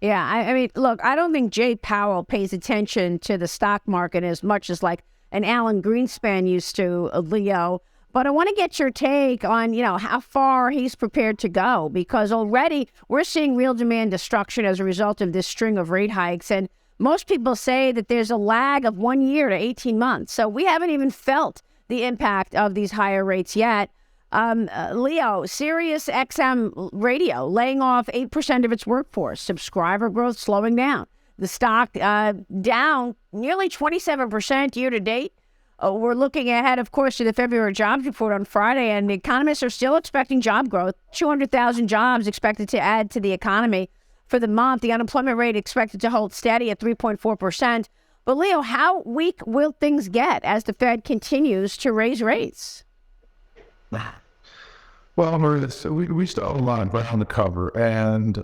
Yeah, I mean, look, I don't think Jay Powell pays attention to the stock market as much as like an Alan Greenspan used to, Leo. But I want to get your take on, how far he's prepared to go, because already we're seeing real demand destruction as a result of this string of rate hikes. And most people say that there's a lag of 1 year to 18 months. So we haven't even felt the impact of these higher rates yet. Leo, Sirius XM Radio laying off 8% of its workforce, subscriber growth slowing down. The stock down nearly 27% year to date. We're looking ahead, of course, to the February jobs report on Friday, and the economists are still expecting job growth. 200,000 jobs expected to add to the economy for the month. The unemployment rate expected to hold steady at 3.4%. But Leo, how weak will things get as the Fed continues to raise rates? Well, Maria, we still have a lot of ground to cover. And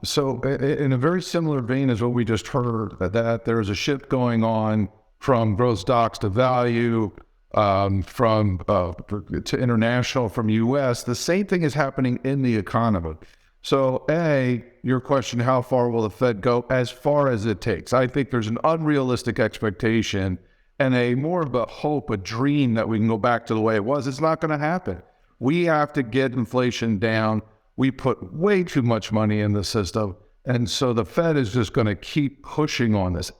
so in a very similar vein as what we just heard, that there's a shift going on from growth stocks to value, to international, from U.S., the same thing is happening in the economy. So your question, how far will the Fed go? As far as it takes. I think there's an unrealistic expectation and a more of a hope, a dream that we can go back to the way it was. It's not going to happen. We have to get inflation down. We put way too much money in the system. And so the Fed is just going to keep pushing on this.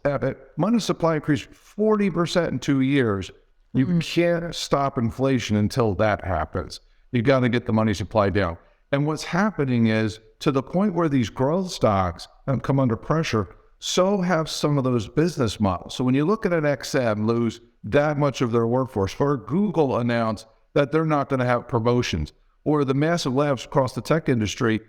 Money supply increased 40% in 2 years. You can't stop inflation until that happens. You got to get the money supply down. And what's happening is, to the point where these growth stocks have come under pressure, so have some of those business models. So when you look at an XM lose that much of their workforce, or Google announced that they're not going to have promotions, or the massive layoffs across the tech industry,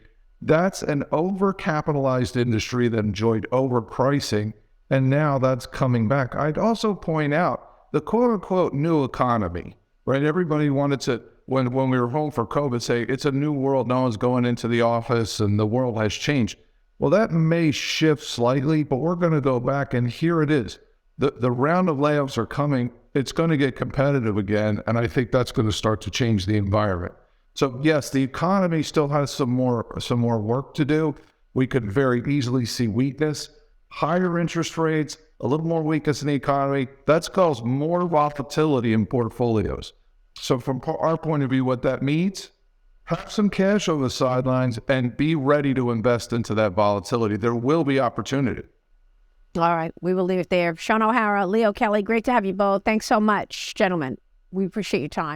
that's an overcapitalized industry that enjoyed overpricing, and now that's coming back. I'd also point out the quote-unquote new economy, right? Everybody wanted to, when we were home for COVID, say it's a new world, no one's going into the office and the world has changed. Well, that may shift slightly, but we're going to go back, and here it is. The round of layoffs are coming. It's going to get competitive again, and I think that's going to start to change the environment. So yes, the economy still has some more work to do. We could very easily see weakness, higher interest rates, a little more weakness in the economy. That's caused more volatility in portfolios. So from our point of view, what that means, have some cash on the sidelines and be ready to invest into that volatility. There will be opportunity. All right, we will leave it there. Sean O'Hara, Leo Kelly, great to have you both. Thanks so much, gentlemen. We appreciate your time.